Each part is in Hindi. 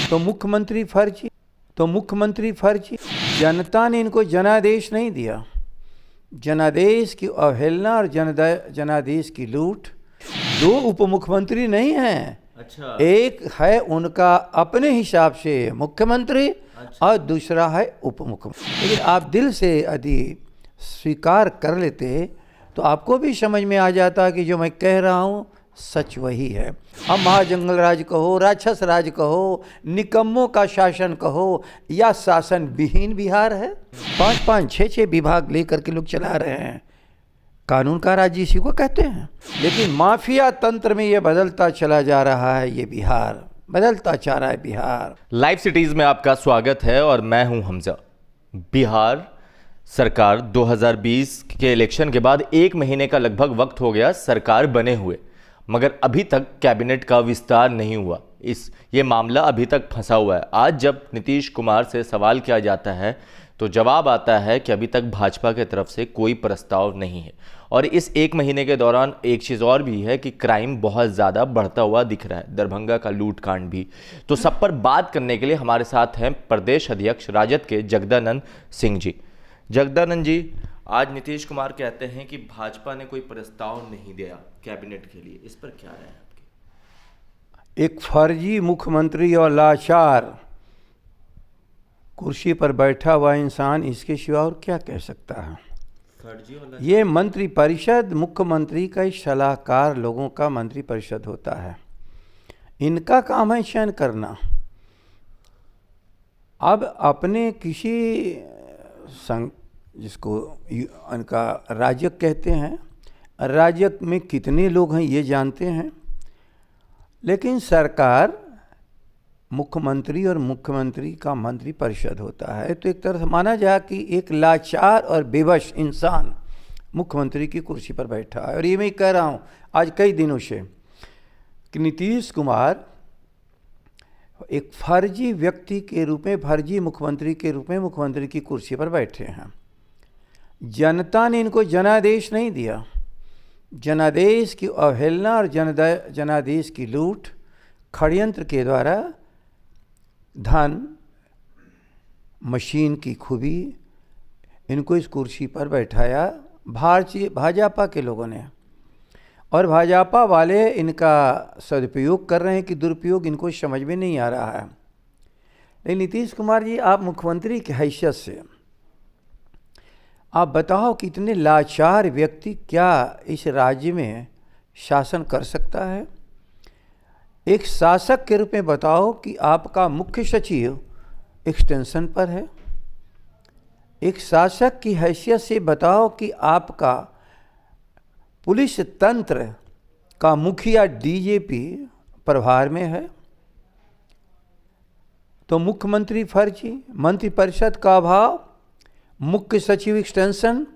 तो मुख्यमंत्री फर्जी। जनता ने इनको जनादेश नहीं दिया। जनादेश की अवहेलना और जनादेश की लूट। दो उप मुख्यमंत्री नहीं हैं। अच्छा। एक है उनका अपने हिसाब से मुख्यमंत्री, अच्छा। और दूसरा है उप मुख्यमंत्री। लेकिन आप दिल से यदि स्वीकार कर लेते तो आपको भी समझ में आ जाता कि जो मैं कह रहा हूँ सच वही है। अब महाजंगल राज कहो, राक्षस राज कहो, निकम्मों का शासन कहो, या शासन विहीन बिहार है। 5-5, 6-6 विभाग लेकर के लोग चला रहे हैं। कानून का राज्य इसी को कहते हैं। लेकिन माफिया तंत्र में ये बदलता चला जा रहा है। ये बिहार बदलता जा रहा है। बिहार लाइव सिटीज में आपका स्वागत है और मैं हूं हमजा। बिहार सरकार 2020 के इलेक्शन के बाद 1 महीने का लगभग वक्त हो गया सरकार बने हुए, मगर अभी तक कैबिनेट का विस्तार नहीं हुआ। ये मामला अभी तक फंसा हुआ है। आज जब नीतीश कुमार से सवाल किया जाता है तो जवाब आता है कि अभी तक भाजपा की तरफ से कोई प्रस्ताव नहीं है। और इस 1 महीने के दौरान एक चीज़ और भी है कि क्राइम बहुत ज़्यादा बढ़ता हुआ दिख रहा है, दरभंगा का लूटकांड भी। तो सब पर बात करने के लिए हमारे साथ हैं प्रदेश अध्यक्ष राजद के जगदानंद सिंह जी। जगदानंद जी, आज नीतीश कुमार कहते हैं कि भाजपा ने कोई प्रस्ताव नहीं दिया कैबिनेट के लिए, इस पर क्या राय है आपकी? एक फर्जी मुख्यमंत्री और लाचार कुर्सी पर बैठा हुआ इंसान इसके सिवा और क्या कह सकता है? फर्जी और ये मंत्री परिषद, मुख्यमंत्री का एक सलाहकार लोगों का मंत्री परिषद होता है। इनका काम है चयन करना। अब अपने किसी संघ, जिसको इनका राजग कहते हैं, राजग में कितने लोग हैं ये जानते हैं। लेकिन सरकार मुख्यमंत्री और मुख्यमंत्री का मंत्री परिषद होता है, तो एक तरह से माना जाए कि एक लाचार और बेबस इंसान मुख्यमंत्री की कुर्सी पर बैठा है। और ये मैं कह रहा हूँ आज कई दिनों से कि नीतीश कुमार एक फर्जी व्यक्ति के रूप में, फर्जी मुख्यमंत्री के रूप में मुख्यमंत्री की कुर्सी पर बैठे हैं। जनता ने इनको जनादेश नहीं दिया। जनादेश की अवहेलना और जनादेश की लूट, षड्यंत्र के द्वारा धन, मशीन की खूबी, इनको इस कुर्सी पर बैठाया भाजपा के लोगों ने। और भाजपा वाले इनका सदुपयोग कर रहे हैं कि दुरुपयोग, इनको समझ में नहीं आ रहा है। लेकिन नीतीश कुमार जी, आप मुख्यमंत्री की हैसियत से आप बताओ कि इतने लाचार व्यक्ति क्या इस राज्य में शासन कर सकता है? एक शासक के रूप में बताओ कि आपका मुख्य सचिव एक्सटेंशन पर है। एक शासक की हैसियत से बताओ कि आपका पुलिस तंत्र का मुखिया डीजीपी प्रभार में है। तो मुख्यमंत्री फर्जी, मंत्री परिषद का अभाव, मुख्य सचिव एक्सटेंशन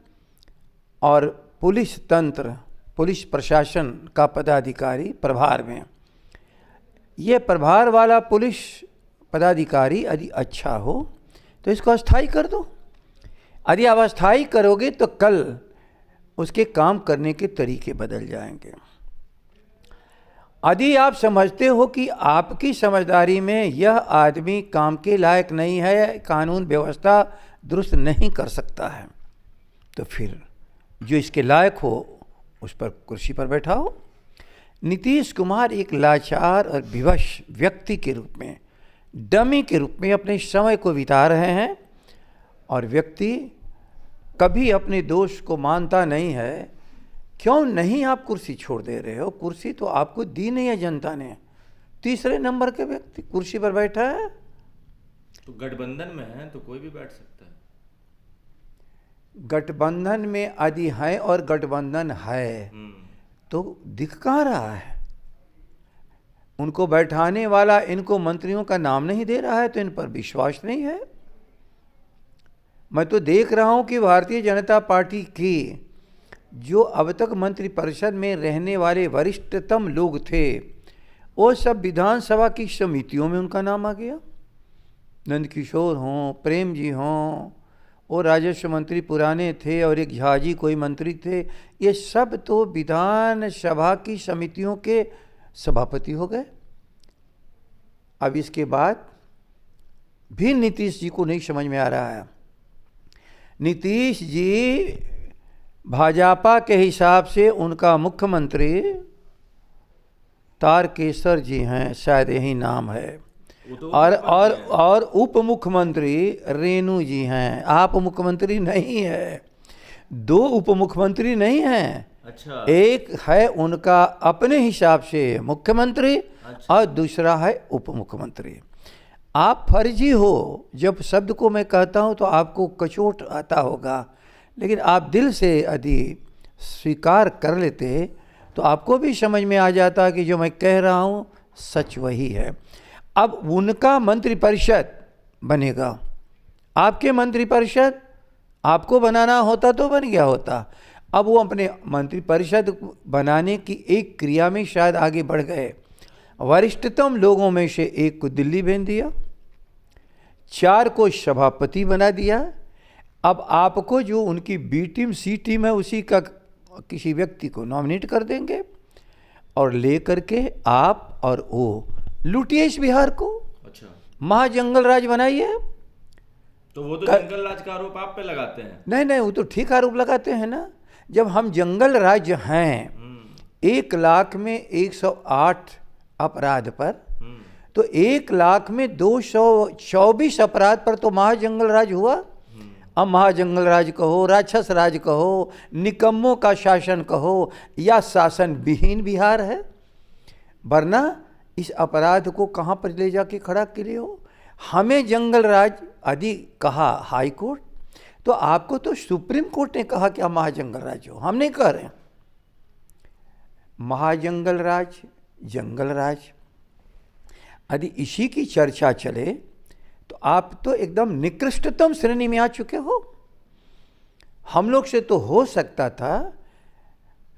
और पुलिस तंत्र, पुलिस प्रशासन का पदाधिकारी प्रभार में। ये प्रभार वाला पुलिस पदाधिकारी यदि अच्छा हो तो इसको अस्थायी कर दो। यदि आप अस्थायी करोगे तो कल उसके काम करने के तरीके बदल जाएंगे। यदि आप समझते हो कि आपकी समझदारी में यह आदमी काम के लायक नहीं है, कानून व्यवस्था दुरुस्त नहीं कर सकता है, तो फिर जो इसके लायक हो उस पर कुर्सी पर बैठाओ। नीतीश कुमार एक लाचार और विवश व्यक्ति के रूप में, डमी के रूप में अपने समय को बिता रहे हैं। और व्यक्ति कभी अपने दोष को मानता नहीं है। क्यों नहीं आप कुर्सी छोड़ दे रहे हो? कुर्सी तो आपको दी नहीं है जनता ने। तीसरे नंबर के व्यक्ति कुर्सी पर बैठा है। तो गठबंधन में है तो कोई भी बैठ सकता है। गठबंधन में यदि है और गठबंधन है तो दिख कहाँ रहा है? उनको बैठाने वाला इनको मंत्रियों का नाम नहीं दे रहा है, तो इन पर विश्वास नहीं है। मैं तो देख रहा हूं कि भारतीय जनता पार्टी की जो अब तक मंत्रिपरिषद में रहने वाले वरिष्ठतम लोग थे, वो सब विधानसभा की समितियों में उनका नाम आ गया। नंदकिशोर हों, प्रेम जी हों, वो राजस्व मंत्री पुराने थे, और एक झा जी कोई मंत्री थे। ये सब तो विधानसभा की समितियों के सभापति हो गए। अब इसके बाद भी नीतीश जी को नहीं समझ में आ रहा है। नीतीश जी भाजपा के हिसाब से उनका मुख्यमंत्री तारकेश्वर जी हैं, शायद यही नाम है, और उप मुख्यमंत्री रेणु जी हैं। आप मुख्यमंत्री नहीं है, 2 उप मुख्यमंत्री नहीं हैं। अच्छा। एक है उनका अपने हिसाब से मुख्यमंत्री, अच्छा। और दूसरा है उप मुख्यमंत्री। आप फर्जी हो, जब शब्द को मैं कहता हूं तो आपको कचोट आता होगा, लेकिन आप दिल से यदि स्वीकार कर लेते तो आपको भी समझ में आ जाता कि जो मैं कह रहा हूं सच वही है। अब उनका मंत्रिपरिषद बनेगा, आपके मंत्रिपरिषद आपको बनाना होता तो बन गया होता। अब वो अपने मंत्रिपरिषद बनाने की एक क्रिया में शायद आगे बढ़ गए। वरिष्ठतम लोगों में से एक को दिल्ली भेज दिया, 4 को सभापति बना दिया। अब आपको जो उनकी बी टीम सी टीम है उसी का किसी व्यक्ति को नॉमिनेट कर देंगे और ले करके आप और वो लूटिए इस बिहार को। अच्छा। महाजंगल राज बनाइए। तो वो तो जंगल राज का आरोप आप पे लगाते हैं। नहीं, वो तो ठीक आरोप लगाते हैं ना। जब हम जंगल राज हैं, 1 लाख में 108 अपराध पर, तो 1 लाख में 224 अपराध पर तो महाजंगल राज हुआ। अब महाजंगल राज कहो, राक्षस राज कहो, निकम्मों का शासन कहो, या शासन विहीन बिहार है, वरना इस अपराध को कहाँ पर ले जाके खड़ा के लिए हो। हमें जंगल राज यदि कहा हाई कोर्ट, तो आपको तो सुप्रीम कोर्ट ने कहा कि आप महाजंगल राज हो, हम नहीं कह रहे। महाजंगल राज, जंगल राज, यदि इसी की चर्चा चले तो आप तो एकदम निकृष्टतम श्रेणी में आ चुके हो। हम लोग से तो हो सकता था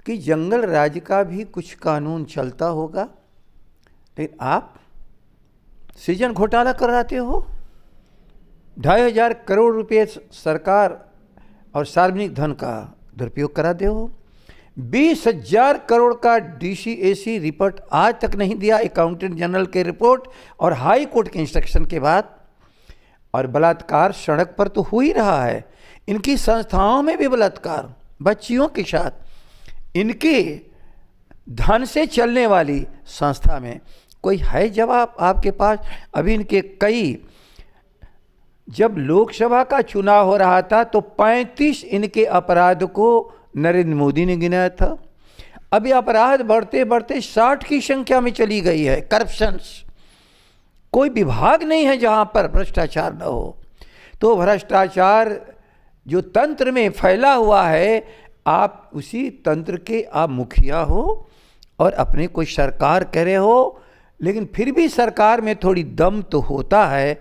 कि जंगल राज का भी कुछ कानून चलता होगा, लेकिन आप सृजन घोटाला कराते हो। 2,500 करोड़ रुपए सरकार और सार्वजनिक धन का दुरुपयोग कराते हो। 20,000 करोड़ का DCAC रिपोर्ट आज तक नहीं दिया, अकाउंटेंट जनरल के रिपोर्ट और हाई कोर्ट के इंस्ट्रक्शन के बाद। और बलात्कार सड़क पर तो हो ही रहा है, इनकी संस्थाओं में भी बलात्कार बच्चियों के साथ। इनके धन से चलने वाली संस्था में कोई है जवाब आपके पास? अभी इनके कई, जब लोकसभा का चुनाव हो रहा था तो 35 इनके अपराध को नरेंद्र मोदी ने गिनाया था। अभी अपराध बढ़ते बढ़ते 60 की संख्या में चली गई है। करप्शंस, कोई विभाग नहीं है जहां पर भ्रष्टाचार न हो। तो भ्रष्टाचार जो तंत्र में फैला हुआ है, आप उसी तंत्र के आप मुखिया हो और अपने कोई सरकार कह रहे हो, लेकिन फिर भी सरकार में थोड़ी दम तो होता है।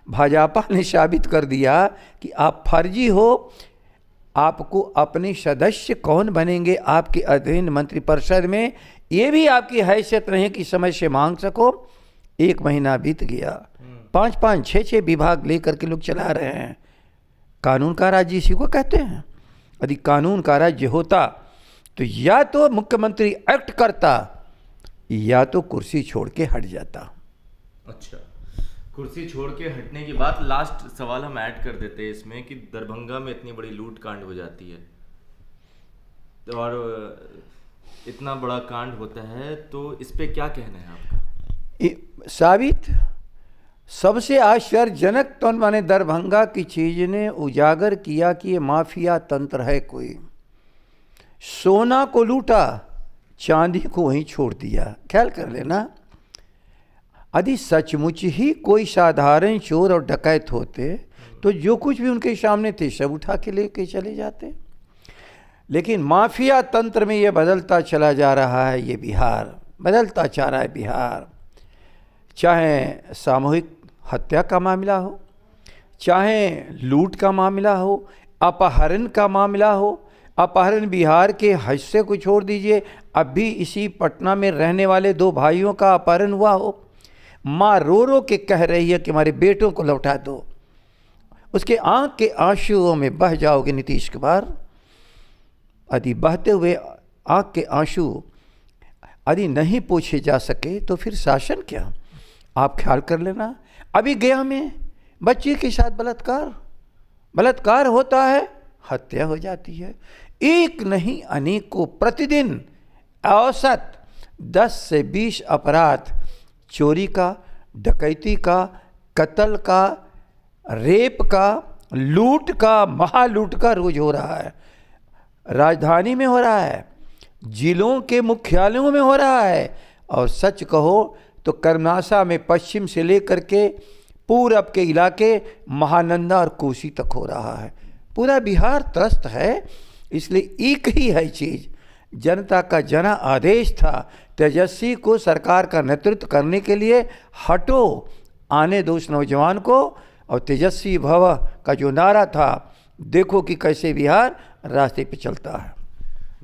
भाजपा ने साबित कर दिया कि आप फर्जी हो। आपको अपने सदस्य कौन बनेंगे आपके अधीन मंत्रिपरिषद में, ये भी आपकी हैसियत नहीं कि समय से मांग सको। 1 महीना बीत गया, 5-5, 6-6 विभाग लेकर के लोग चला रहे हैं। कानून का राज्य इसी को कहते हैं। यदि कानून का राज्य होता तो या तो मुख्यमंत्री एक्ट करता या तो कुर्सी छोड़ के हट जाता। अच्छा, कुर्सी छोड़ के हटने की बात, लास्ट सवाल हम ऐड कर देते हैं इसमें कि दरभंगा में इतनी बड़ी लूट कांड हो जाती है और इतना बड़ा कांड होता है, तो इस पे क्या कहना है आपका? साबित सबसे आश्चर्यजनक तो माने दरभंगा की चीज ने उजागर किया कि ये माफिया तंत्र है। कोई सोना को लूटा, चांदी को वहीं छोड़ दिया। ख्याल कर लेना, यदि सचमुच ही कोई साधारण चोर और डकैत होते तो जो कुछ भी उनके सामने थे सब उठा के लेके चले जाते। लेकिन माफिया तंत्र में ये बदलता चला जा रहा है। ये बिहार बदलता जा रहा है। बिहार, चाहे सामूहिक हत्या का मामला हो, चाहे लूट का मामला हो, अपहरण का मामला हो। अपहरण बिहार के हिस्से को छोड़ दीजिए, अब भी इसी पटना में रहने वाले 2 भाइयों का अपहरण हुआ हो। माँ रो रो के कह रही है कि हमारे बेटों को लौटा दो। उसके आंख के आंसुओं में बह जाओगे नीतीश कुमार। यदि बहते हुए आंख के आंसू यदि नहीं पूछे जा सके तो फिर शासन क्या? आप ख्याल कर लेना। अभी गया में बच्ची के साथ बलात्कार होता है, हत्या हो जाती है। एक नहीं अनेकों प्रतिदिन औसत 10 से 20 अपराध, चोरी का, डकैती का, कत्ल का, रेप का, लूट का, महालूट का रोज हो रहा है। राजधानी में हो रहा है, जिलों के मुख्यालयों में हो रहा है, और सच कहो तो कर्नासा में पश्चिम से लेकर के पूरब के इलाके महानंदा और कोसी तक हो रहा है। पूरा बिहार त्रस्त है। इसलिए एक ही है चीज़, जनता का जना आदेश था तेजस्वी को सरकार का नेतृत्व करने के लिए, हटो, आने दो उस नौजवान को। और तेजस्वी भव का जो नारा था, देखो कि कैसे बिहार रास्ते पे चलता है।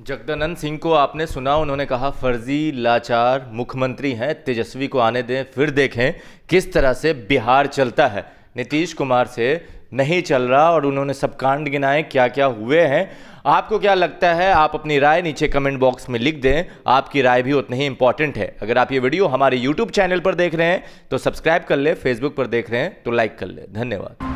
जगदानंद सिंह को आपने सुना, उन्होंने कहा फर्जी लाचार मुख्यमंत्री हैं, तेजस्वी को आने दें, फिर देखें किस तरह से बिहार चलता है। नीतीश कुमार से नहीं चल रहा, और उन्होंने सब कांड गिनाए क्या क्या हुए हैं। आपको क्या लगता है? आप अपनी राय नीचे कमेंट बॉक्स में लिख दें। आपकी राय भी उतनी ही इंपॉर्टेंट है। अगर आप ये वीडियो हमारे यूट्यूब चैनल पर देख रहे हैं तो सब्सक्राइब कर ले, फेसबुक पर देख रहे हैं तो लाइक कर ले। धन्यवाद।